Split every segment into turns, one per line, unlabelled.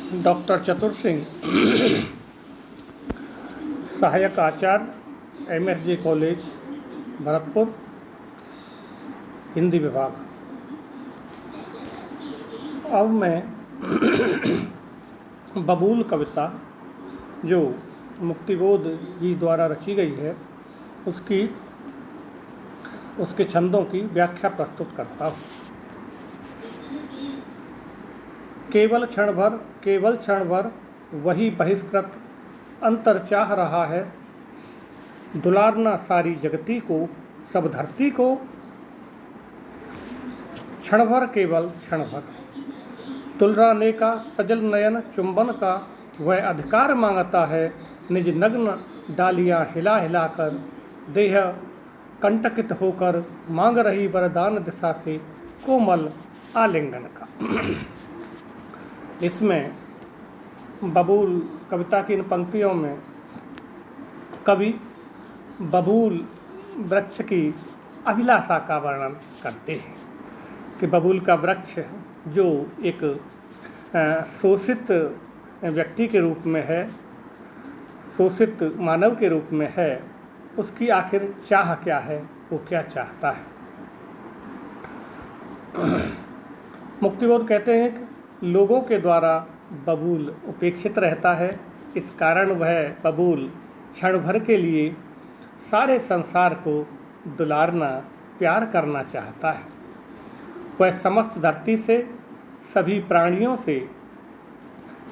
Doctor चतुर सिंह, सहायक आचार्य, MSG college Bharatpur, Hindi विभाग। अब मैं बबूल कविता जो मुक्तिबोध जी द्वारा रची गई है उसके छंदों की व्याख्या प्रस्तुत करता हूँ। केवल क्षण भर वही बहिष्कृत अंतर चाह रहा है, दुलारना सारी जगती को, सब धरती को। क्षण भर, केवल क्षण भर, दुलराने का सजल नयन चुंबन का वह अधिकार मांगता है। निज नग्न डालियां हिला हिलाकर, देह कंटकित होकर मांग रही वरदान दिशा से कोमल आलिंगन का। इसमें बबूल कविता की इन पंक्तियों में कवि बबूल वृक्ष की अभिलाषा का वर्णन करते हैं कि बबूल का वृक्ष जो एक शोषित व्यक्ति के रूप में है, शोषित मानव के रूप में है, उसकी आखिर चाह क्या है, वो क्या चाहता है। मुक्तिबोध कहते हैं कि लोगों के द्वारा बबूल उपेक्षित रहता है, इस कारण वह बबूल क्षण भर के लिए सारे संसार को दुलारना, प्यार करना चाहता है। वह समस्त धरती से, सभी प्राणियों से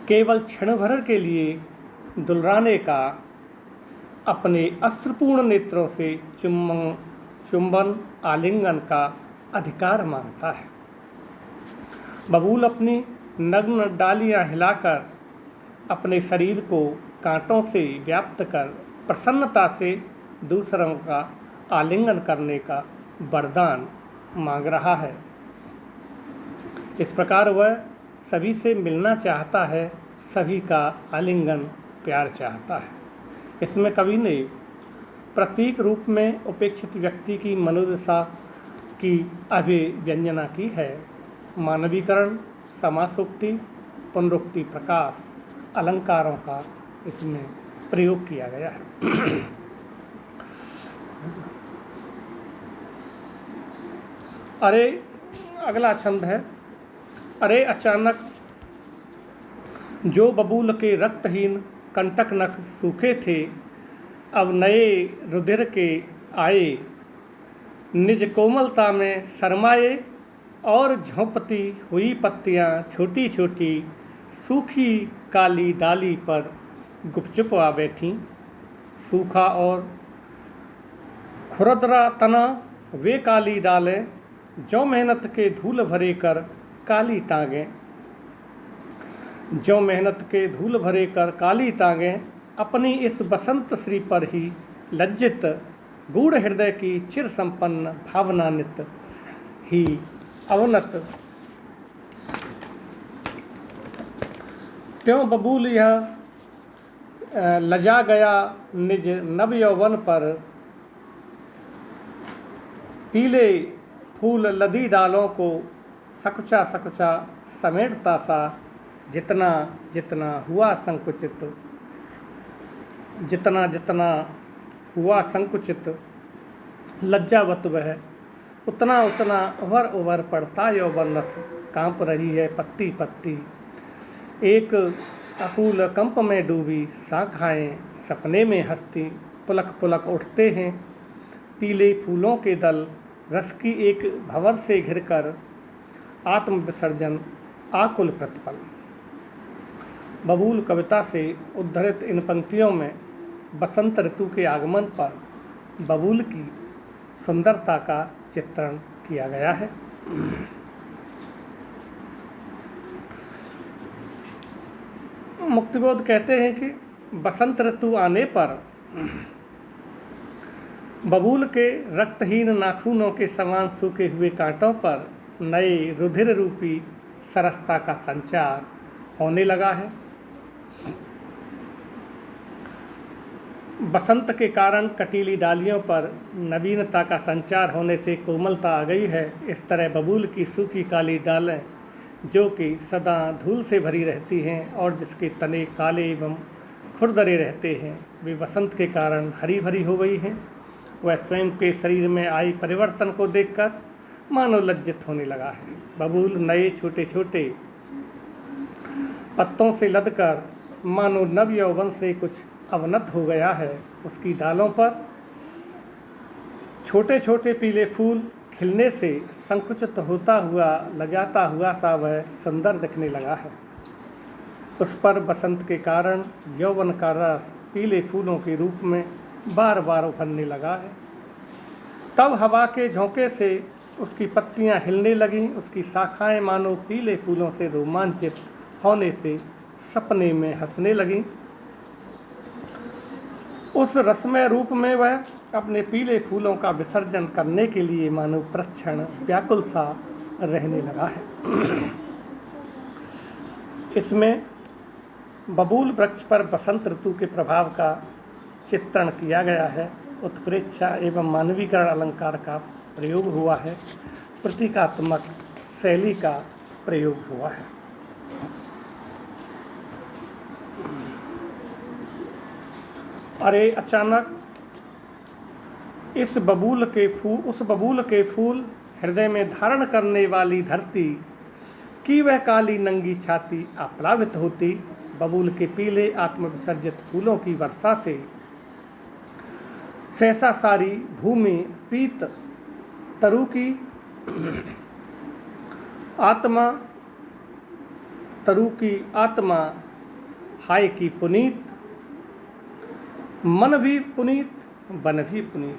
केवल क्षण भर के लिए दुलराने का, अपने अश्रुपूर्ण नेत्रों से चुंबन आलिंगन का अधिकार मांगता है। बबूल अपनी नग्न डालियां हिलाकर अपने शरीर को कांटों से व्याप्त कर प्रसन्नता से दूसरों का आलिंगन करने का वरदान मांग रहा है। इस प्रकार वह सभी से मिलना चाहता है, सभी का आलिंगन प्यार चाहता है। इसमें कवि ने प्रतीक रूप में उपेक्षित व्यक्ति की मनोदशा की अभिव्यंजना की है। मानवीकरण, समासोक्ति, पुनरुक्ति, प्रकाश, अलंकारों का इसमें प्रयोग किया गया है। अरे, अगला छंद है। अरे अचानक जो बबूल के रक्तहीन कंटक नख सूखे थे, अब नए रुधिर के आए, निज कोमलता में शर्माए, और झोंपती हुई पत्तियां छोटी छोटी सूखी काली डाली पर गुपचुप आ बैठी। सूखा और खुरदरा तना वे काली डालें, जो मेहनत के धूल भरे कर काली टांगें, जो मेहनत के धूल भरे कर काली टांगें, अपनी इस बसंत श्री पर ही लज्जित, गूढ़ हृदय की चिर संपन्न भावनान्वित ही अवनत। त्यों बबूल यह लजा गया निज नव यौवन पर, पीले फूल लदी डालों को सकुचा सकुचा समेटता सा, जितना जितना हुआ संकुचित, जितना जितना हुआ संकुचित लज्जावत वह, उतना उतना उभर उभर पड़ता यौवन रस, कांप रही है पत्ती पत्ती। एक अकूल कंप में डूबी शाखाएं सपने में हंसती, पुलक पुलक उठते हैं पीले फूलों के दल, रस की एक भंवर से घिरकर आत्म विसर्जन आकुल प्रतिपल। बबूल कविता से उद्धृत इन पंक्तियों में बसंत ऋतु के आगमन पर बबूल की सुंदरता का चित्रण किया गया है। मुक्तिबोध कहते हैं कि बसंत ऋतु आने पर बबूल के रक्तहीन नाखूनों के समान सूखे हुए कांटों पर नए रुधिर रूपी सरसता का संचार होने लगा है। बसंत के कारण कटीली डालियों पर नवीनता का संचार होने से कोमलता आ गई है। इस तरह बबूल की सूखी काली डालें जो कि सदा धूल से भरी रहती हैं और जिसके तने काले एवं खुरदरे रहते हैं, वे वसंत के कारण हरी भरी हो गई हैं। वह स्वयं के शरीर में आई परिवर्तन को देखकर मानो लज्जित होने लगा है। बबूल नए छोटे छोटे पत्तों से लदकर मानो नव यौवन से कुछ अवनत हो गया है। उसकी डालों पर छोटे छोटे पीले फूल खिलने से संकुचित होता हुआ, लजाता हुआ सा वह सुंदर दिखने लगा है। उस पर बसंत के कारण यौवन का रस पीले फूलों के रूप में बार बार उभरने लगा है। तब हवा के झोंके से उसकी पत्तियां हिलने लगीं, उसकी शाखाएं मानो पीले फूलों से रोमांचित होने से सपने में हंसने लगीं। उस रसमय रूप में वह अपने पीले फूलों का विसर्जन करने के लिए मानो प्रक्षण व्याकुल सा रहने लगा है। इसमें बबूल वृक्ष पर बसंत ऋतु के प्रभाव का चित्रण किया गया है। उत्प्रेक्षा एवं मानवीकरण अलंकार का प्रयोग हुआ है। प्रतीकात्मक शैली का प्रयोग हुआ है। अरे अचानक उस बबूल के फूल हृदय में धारण करने वाली धरती की वह काली नंगी छाती आप्लावित होती। बबूल के पीले आत्मविसर्जित फूलों की वर्षा से सहसा सारी भूमि पीत तरु की आत्मा हाय की पुनीत, मन भी पुनीत, बन भी पुनीत।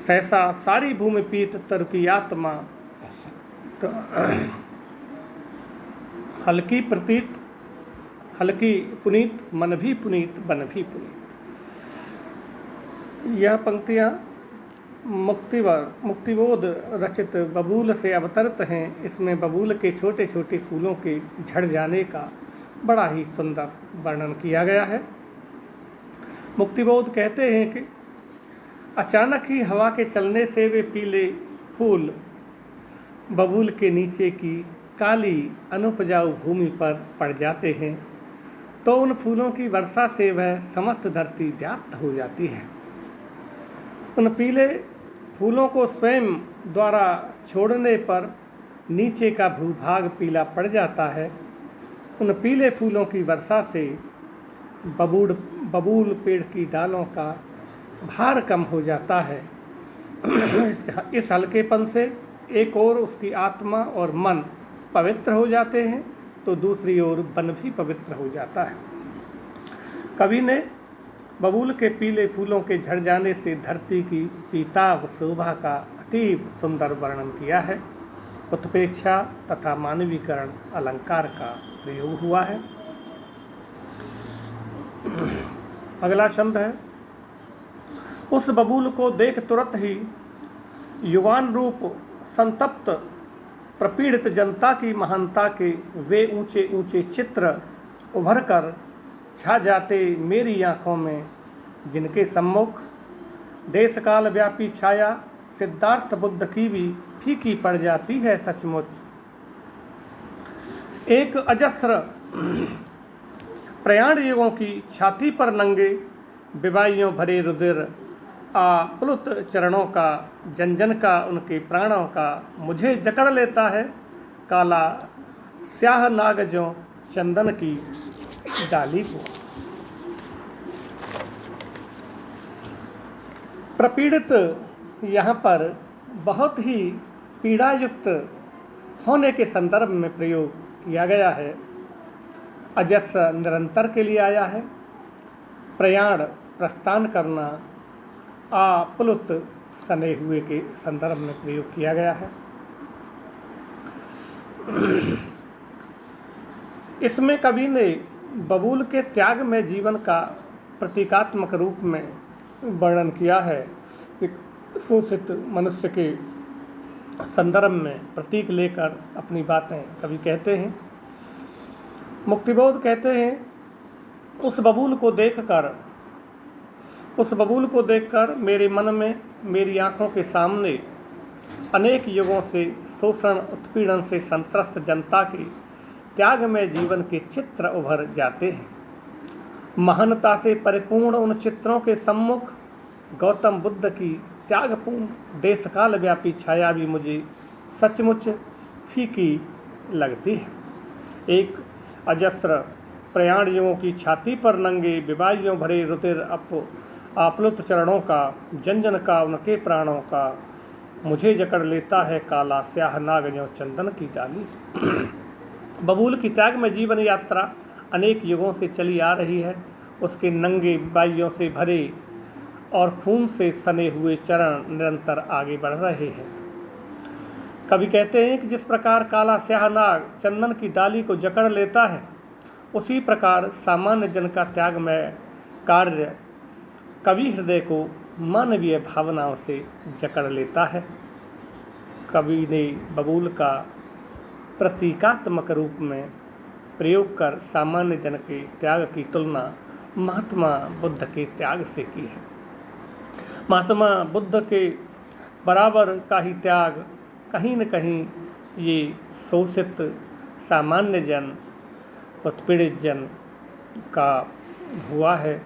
सहसा सारी भूमि पीत तरु की आत्मा तो हल्की पुनीत, मन भी पुनीत, बन भी पुनीत। यह पंक्तियाँ मुक्तिबोध रचित बबूल से अवतरित हैं। इसमें बबूल के छोटे छोटे फूलों के झड़ जाने का बड़ा ही सुंदर वर्णन किया गया है। मुक्तिबोध कहते हैं कि अचानक ही हवा के चलने से वे पीले फूल बबूल के नीचे की काली अनुपजाऊ भूमि पर पड़ जाते हैं, तो उन फूलों की वर्षा से वह समस्त धरती व्याप्त हो जाती है। उन पीले फूलों को स्वयं द्वारा छोड़ने पर नीचे का भूभाग पीला पड़ जाता है। उन पीले फूलों की वर्षा से बबूल पेड़ की डालों का भार कम हो जाता है। इस हल्केपन से एक ओर उसकी आत्मा और मन पवित्र हो जाते हैं, तो दूसरी ओर वन भी पवित्र हो जाता है। कवि ने बबूल के पीले फूलों के झड़ जाने से धरती की पीताभ शोभा का अतीब सुंदर वर्णन किया है। उत्प्रेक्षा तथा मानवीकरण अलंकार का प्रयोग हुआ है। अगला छंद है, उस बबूल को देख तुरंत ही युवान रूप संतप्त प्रपीड़ित जनता की महानता के वे ऊंचे ऊंचे चित्र उभर कर छा जाते मेरी आँखों में, जिनके सम्मुख देश काल व्यापी छाया सिद्धार्थ बुद्ध की भी फीकी पड़ जाती है सचमुच। एक अजस्र प्रयाण युगों की छाती पर नंगे विवाइयों भरे रुधिर आप्लुत चरणों का जन का उनके प्राणों का मुझे जकड़ लेता है। काला स्याह नाग जो चंदन की डाली को। प्रपीड़ित यहाँ पर बहुत ही पीड़ायुक्त होने के संदर्भ में प्रयोग किया गया है। अजस निरंतर के लिए आया है। प्रयाण प्रस्थान करना आप्लुत सने हुए के संदर्भ में प्रयोग किया गया है। इसमें कवि ने बबूल के त्याग में जीवन का प्रतीकात्मक रूप में वर्णन किया है। एक शोषित मनुष्य के संदर्भ में प्रतीक लेकर अपनी बातें कवि कहते हैं। मुक्तिबोध कहते हैं, उस बबूल को देखकर मेरे मन में, मेरी आँखों के सामने अनेक युगों से शोषण उत्पीड़न से संत्रस्त जनता के त्यागमय जीवन के चित्र उभर जाते हैं। महानता से परिपूर्ण उन चित्रों के सम्मुख गौतम बुद्ध की त्यागपूर्ण देशकाल व्यापी छाया भी मुझे सचमुच फीकी लगती है। एक अजस्र प्रयाणियों की छाती पर नंगे विवाहियों भरे रुधिर आप्लुत चरणों का, जन जन का, उनके प्राणों का मुझे जकड़ लेता है काला स्याह नाग ज्यों चंदन की डाली। बबूल की त्याग में जीवन यात्रा अनेक युगों से चली आ रही है। उसके नंगे बाइयों से भरे और खून से सने हुए चरण निरंतर आगे बढ़ रहे हैं। कवि कहते हैं कि जिस प्रकार काला स्याह नाग चंदन की डाली को जकड़ लेता है, उसी प्रकार सामान्य जन का त्यागमय कार्य कवि हृदय को मानवीय भावनाओं से जकड़ लेता है। कवि ने बबूल का प्रतीकात्मक रूप में प्रयोग कर सामान्य जन के त्याग की तुलना महात्मा बुद्ध के त्याग से की है। महात्मा बुद्ध के बराबर का ही त्याग कहीं न कहीं ये शोषित सामान्य जन, उत्पीड़ित जन का हुआ है।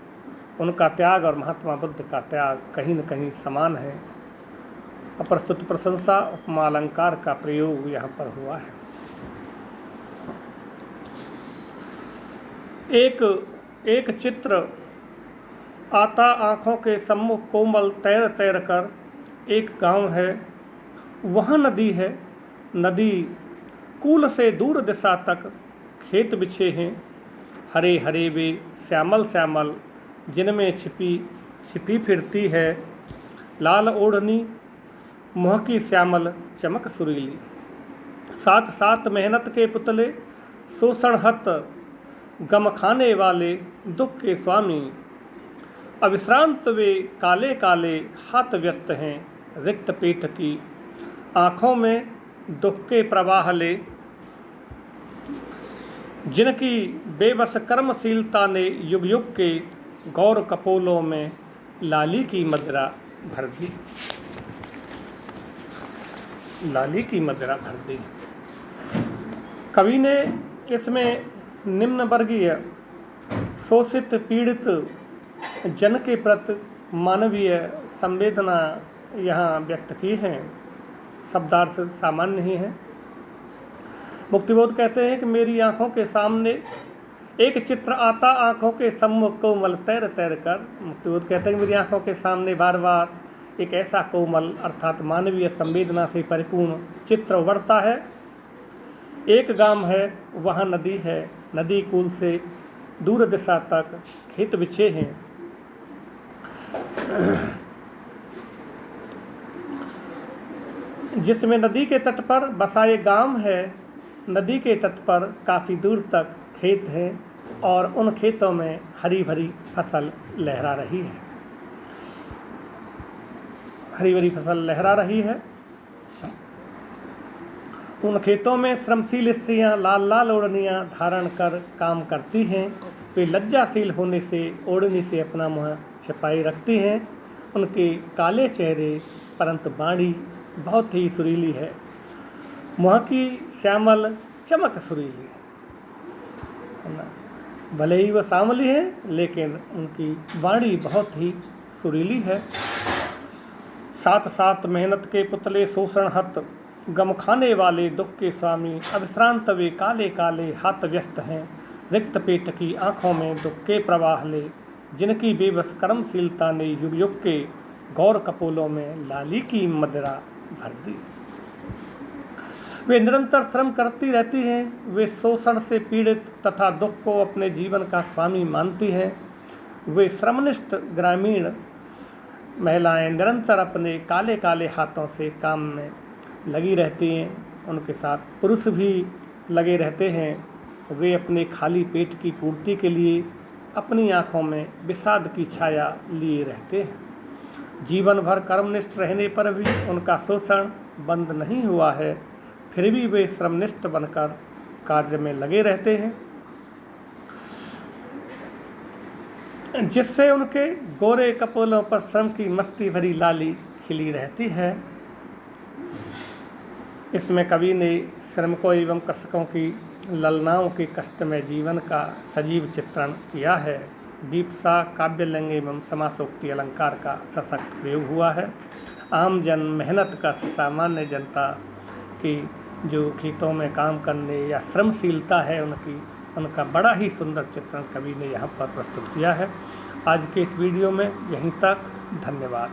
उनका त्याग और महात्मा बुद्ध का त्याग कहीं न कहीं समान है। अप्रस्तुत प्रशंसा उपमा अलंकार का प्रयोग यहाँ पर हुआ है। एक चित्र आता आँखों के सम्मुख कोमल तैर तैर कर। एक गांव है, वहाँ नदी है, नदी कूल से दूर दिशा तक खेत बिछे हैं, हरे हरे वे श्यामल श्यामल, जिनमें छिपी फिरती है लाल ओढ़नी, मुँह की श्यामल चमक सुरीली। साथ साथ मेहनत के पुतले, शोषण हत गम खाने वाले, दुख के स्वामी, अविश्रांत वे काले काले हाथ व्यस्त हैं, रिक्त पेट की आँखों में दुख के प्रवाह ले, जिनकी बेबस कर्मशीलता ने युग युग के गौर कपोलों में लाली की मदिरा भर दी, लाली की मदिरा भर दी। कवि ने इसमें निम्न वर्गीय शोषित पीड़ित जन के प्रति मानवीय संवेदना यहाँ व्यक्त की है। शब्दार्थ सामान्य ही है। मुक्तिबोध कहते हैं कि मेरी आँखों के सामने एक चित्र आता आँखों के सम्मुख कोमल तैर तैर कर। मुक्तिबोध कहते हैं कि मेरी आँखों के सामने बार बार एक ऐसा कोमल अर्थात मानवीय संवेदना से परिपूर्ण चित्र उभरता है। एक गांव है, वहाँ नदी है, नदी कूल से दूर दिशा तक खेत बिछे हैं। जिसमें नदी के तट पर बसा एक गांव है, नदी के तट पर काफ़ी दूर तक खेत है और उन खेतों में हरी भरी फसल लहरा रही है, हरी भरी फसल लहरा रही है। उन खेतों में श्रमशील स्त्रियां लाल लाल ओढ़नियां धारण कर काम करती हैं। वे लज्जाशील होने से ओढ़नी से अपना मुँह छिपाए रखती हैं। उनके काले चेहरे परंतु वाणी बहुत ही सुरीली है, मुँह की श्यामल चमक सुरीली है। भले ही वह सांवली है लेकिन उनकी वाणी बहुत ही सुरीली है। साथ साथ मेहनत के पुतले, शोषण हत गम खाने वाले, दुख के स्वामी, अविश्रांत वे काले काले हाथ व्यस्त हैं, रिक्त पेट की आँखों में दुख के प्रवाह ले, जिनकी बेबस कर्मशीलता ने युग युग के गौर कपोलों में लाली की मदिरा भर दी। वे निरंतर श्रम करती रहती हैं। वे शोषण से पीड़ित तथा दुख को अपने जीवन का स्वामी मानती हैं। वे श्रमनिष्ठ ग्रामीण महिलाएं निरंतर अपने काले काले हाथों से काम में लगी रहती हैं। उनके साथ पुरुष भी लगे रहते हैं। वे अपने खाली पेट की पूर्ति के लिए अपनी आँखों में विषाद की छाया लिए रहते हैं। जीवन भर कर्मनिष्ठ रहने पर भी उनका शोषण बंद नहीं हुआ है, फिर भी वे श्रमनिष्ठ बनकर कार्य में लगे रहते हैं, जिससे उनके गोरे कपोलों पर श्रम की मस्ती भरी लाली खिली रहती है। इसमें कवि ने श्रमिकों एवं कृषकों की ललनाओं के कष्टमय जीवन का सजीव चित्रण किया है। दीपसा काव्यलिंग एवं समासोक्ति अलंकार का सशक्त प्रयोग हुआ है। आम जन मेहनत का सामान्य जनता की जो खेतों में काम करने या श्रमशीलता है उनका बड़ा ही सुंदर चित्रण कवि ने यहाँ पर प्रस्तुत किया है। आज के इस वीडियो में यहीं तक। धन्यवाद।